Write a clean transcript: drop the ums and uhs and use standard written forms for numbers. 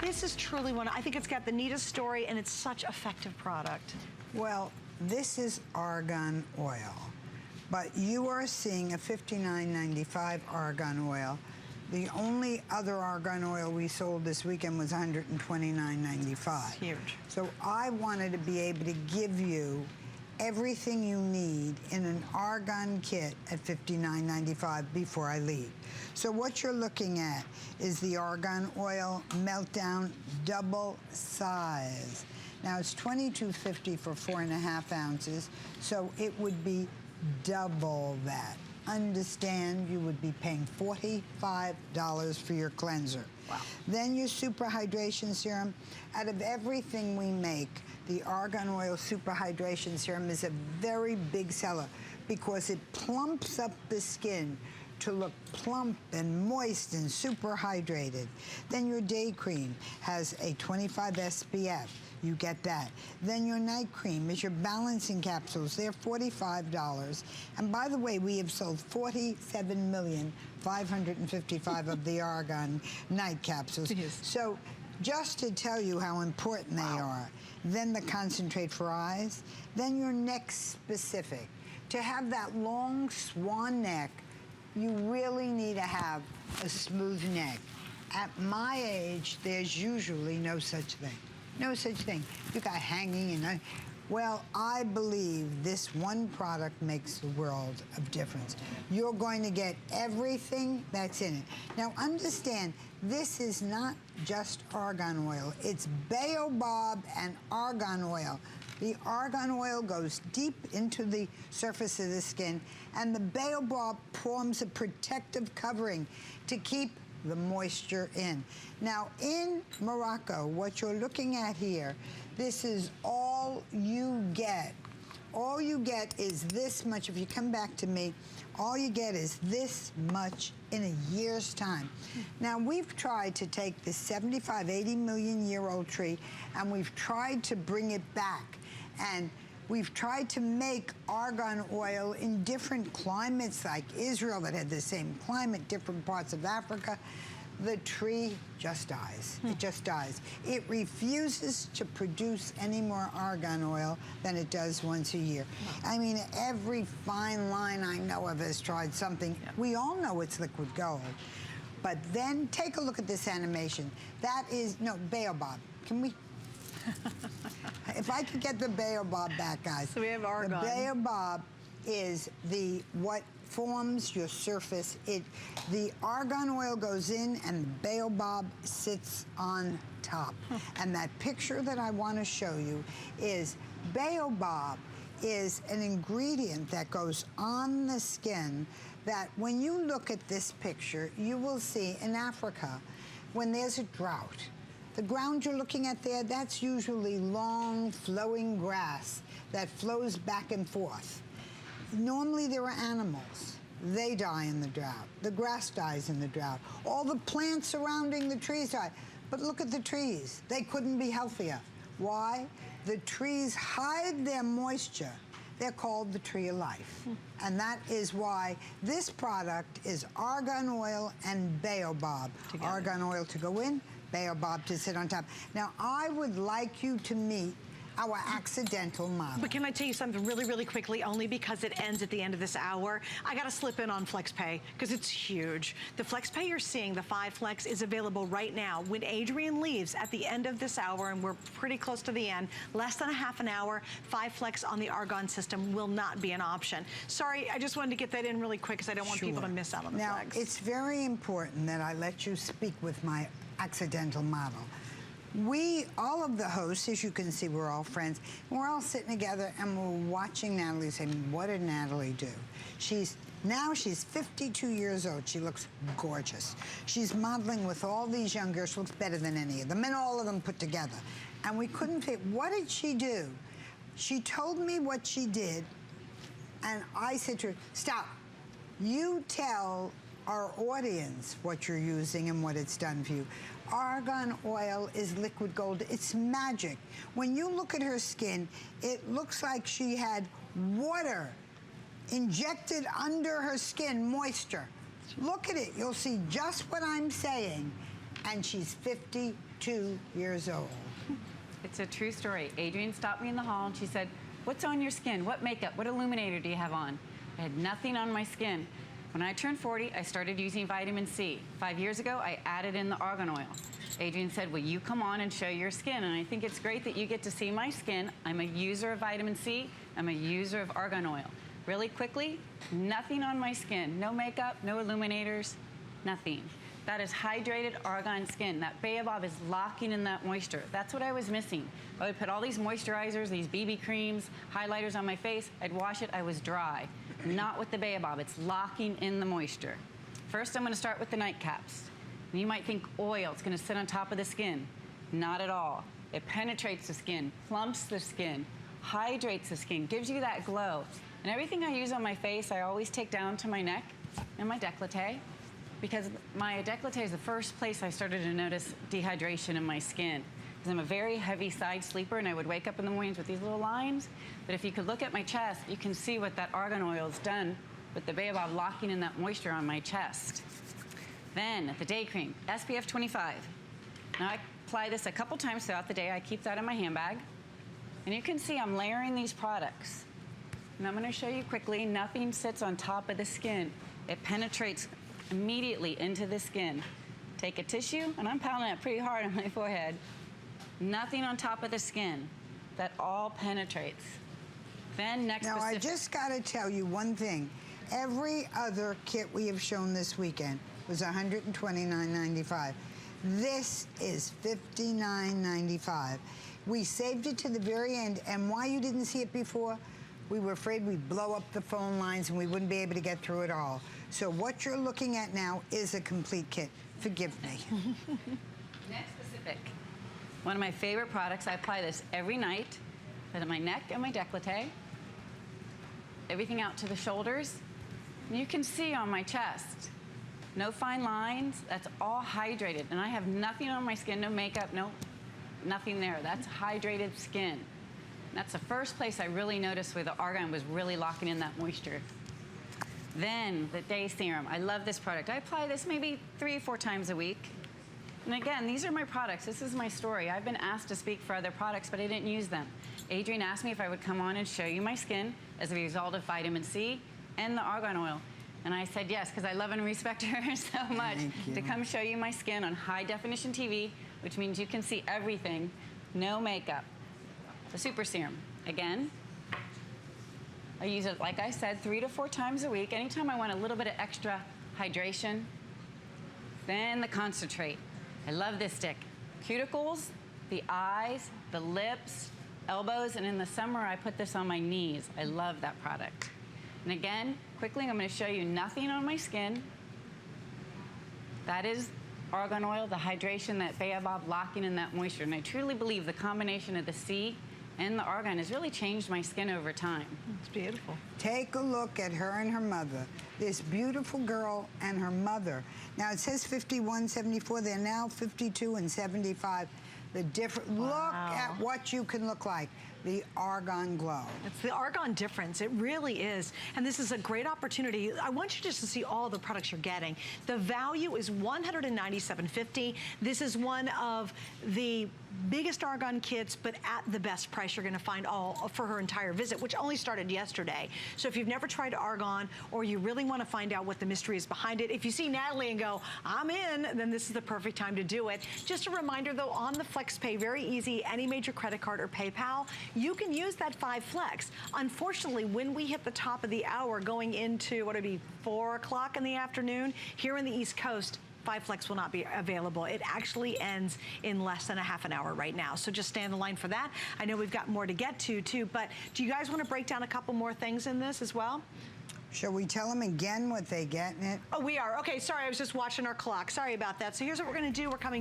This is truly one, I think it's got the neatest story and it's such effective product. Well, this is argan oil, but you are seeing a $59.95 argan oil. The only other argan oil we sold this weekend was $129.95. Huge. So I wanted to be able to give you everything you need in an argan kit at $59.95 before I leave. So what you're looking at is the argan oil meltdown double size. Now it's $22.50 for 4.5 ounces, so it would be double that. Understand you would be paying $45 for your cleanser. Wow. Then your super hydration serum. Out of everything we make, the Argan Oil Super Hydration Serum is a very big seller because it plumps up the skin to look plump and moist and super hydrated. Then your day cream has a 25 SPF. You get that. Then your night cream is your balancing capsules. They're $45. And by the way, we have sold 47,555,000 of the Argan night capsules. Yes. So just to tell you how important they are. Then the concentrate for eyes. Then your neck specific. To have that long swan neck, you really need to have a smooth neck. At my age, there's usually no such thing. No such thing. You got hanging and well, I believe this one product makes the world of difference. You're going to get everything that's in it. Now understand, this is not just argan oil. It's baobab and argan oil. The argan oil goes deep into the surface of the skin, and the baobab forms a protective covering to keep the moisture in. Now, in Morocco, what you're looking at here, this is all you get. All you get is this much. If you come back to me, all you get is this much in a year's time. Now, we've tried to take this 75, 80 million year old tree, and we've tried to bring it back. And we've tried to make argan oil in different climates, like Israel that had the same climate, different parts of Africa. The tree just dies. It just dies. It refuses to produce any more argan oil than it does once a year. I mean, every fine line I know of has tried something. We all know it's liquid gold. But then take a look at this animation. That is, no, baobab. Can we? If I could get the baobab back, guys. So we have argan. The baobab is what forms your surface. The argan oil goes in and the baobab sits on top. And that picture that I want to show you is baobab is an ingredient that goes on the skin that when you look at this picture, you will see in Africa, when there's a drought, the ground you're looking at there, that's usually long flowing grass that flows back and forth. Normally there are animals. They die in the drought. The grass dies in the drought. All the plants surrounding the trees die. But look at the trees. They couldn't be healthier. Why? The trees hide their moisture. They're called the tree of life. And that is why this product is argan oil and baobab. Together. Argan oil to go in, baobab to sit on top. Now, I would like you to meet our accidental model. But can I tell you something really, really quickly, only because it ends at the end of this hour? I gotta slip in on FlexPay, because it's huge. The FlexPay you're seeing, the 5 Flex, is available right now. When Adrienne leaves at the end of this hour, and we're pretty close to the end, less than a half an hour, 5 Flex on the Argan system will not be an option. Sorry, I just wanted to get that in really quick, because I don't want people to miss out on the Flex. Now, it's very important that I let you speak with my accidental model. All of the hosts, as you can see, we're all friends. We're all sitting together and we're watching Natalie saying, what did Natalie do? Now she's 52 years old. She looks gorgeous. She's modeling with all these young girls. She looks better than any of them, and all of them put together. And we couldn't figure, what did she do? She told me what she did, and I said to her, stop. You tell our audience what you're using and what it's done for you. Argan oil is liquid gold. It's magic. When you look at her skin, it looks like she had water injected under her skin, moisture. Look at it. You'll see just what I'm saying. and she's 52 years old. It's a true story. Adrian stopped me in the hall and she said, "What's on your skin? What makeup? What illuminator do you have on?" I had nothing on my skin. When I turned 40, I started using vitamin C. 5 years ago, I added in the argan oil. Adrian said, "Will you come on and show your skin?" And I think it's great that you get to see my skin. I'm a user of vitamin C. I'm a user of argan oil. Really quickly, nothing on my skin. No makeup, no illuminators, nothing. That is hydrated argan skin. That baobab is locking in that moisture. That's what I was missing. I would put all these moisturizers, these BB creams, highlighters on my face. I'd wash it, I was dry. Not with the baobab, it's locking in the moisture. First, I'm gonna start with the nightcaps. And you might think oil, it's gonna sit on top of the skin. Not at all. It penetrates the skin, plumps the skin, hydrates the skin, gives you that glow. And everything I use on my face, I always take down to my neck and my décolleté, because my décolleté is the first place I started to notice dehydration in my skin. Because I'm a very heavy side sleeper and I would wake up in the mornings with these little lines. But if you could look at my chest, you can see what that argan oil has done with the baobab locking in that moisture on my chest. Then the day cream, SPF 25. Now I apply this a couple times throughout the day. I keep that in my handbag. And you can see I'm layering these products. And I'm gonna show you quickly, nothing sits on top of the skin. It penetrates immediately into the skin. Take a tissue, and I'm pounding it pretty hard on my forehead. Nothing on top of the skin. That all penetrates. Then next Now, I just gotta tell you one thing. Every other kit we have shown this weekend was $129.95. This is $59.95. We saved it to the very end, and why you didn't see it before? We were afraid we'd blow up the phone lines and we wouldn't be able to get through it all. So what you're looking at now is a complete kit. Forgive me. Next specific. One of my favorite products, I apply this every night, on my neck and my décolleté. Everything out to the shoulders. And you can see on my chest, no fine lines, that's all hydrated. And I have nothing on my skin, no makeup, nothing there. That's hydrated skin. That's the first place I really noticed where the argan was really locking in that moisture. Then the day serum. I love this product. I apply this maybe 3 or 4 times a week. And again, these are my products. This is my story. I've been asked to speak for other products, but I didn't use them. Adrian asked me if I would come on and show you my skin as a result of vitamin C and the argan oil. And I said yes, because I love and respect her so much to come show you my skin on high definition TV, which means you can see everything, no makeup. The super serum, again, I use it, like I said, 3 to 4 times a week. Anytime I want a little bit of extra hydration. Then the concentrate. I love this stick. Cuticles, the eyes, the lips, elbows, and in the summer I put this on my knees. I love that product. And again, quickly, I'm going to show you nothing on my skin. That is argan oil, the hydration, that baobab locking in that moisture. And I truly believe the combination of the C and the argan has really changed my skin over time. It's beautiful. Take a look at her and her mother. This beautiful girl and her mother. Now it says 51, 74. They're now 52 and 75. The different, look at what you can look like. The argan glow. It's the argan difference. It really is. And this is a great opportunity. I want you just to see all the products you're getting. The value is $197.50. This is one of the biggest argan kits, but at the best price you're going to find all for her entire visit, which only started yesterday. So if you've never tried argan, or you really want to find out what the mystery is behind it, if you see Natalie and go, I'm in, then this is the perfect time to do it. Just a reminder though, on the FlexPay, very easy, any major credit card or PayPal, you can use that 5 Flex. Unfortunately, when we hit the top of the hour going into, what would it be, 4 o'clock in the afternoon, here in the East Coast, 5 Flex will not be available. It actually ends in less than a half an hour right now. So just stay on the line for that. I know we've got more to get to too, but do you guys want to break down a couple more things in this as well? Shall we tell them again what they get in it? Oh, we are. Okay, sorry, I was just watching our clock. Sorry about that. So here's what we're going to do. We're coming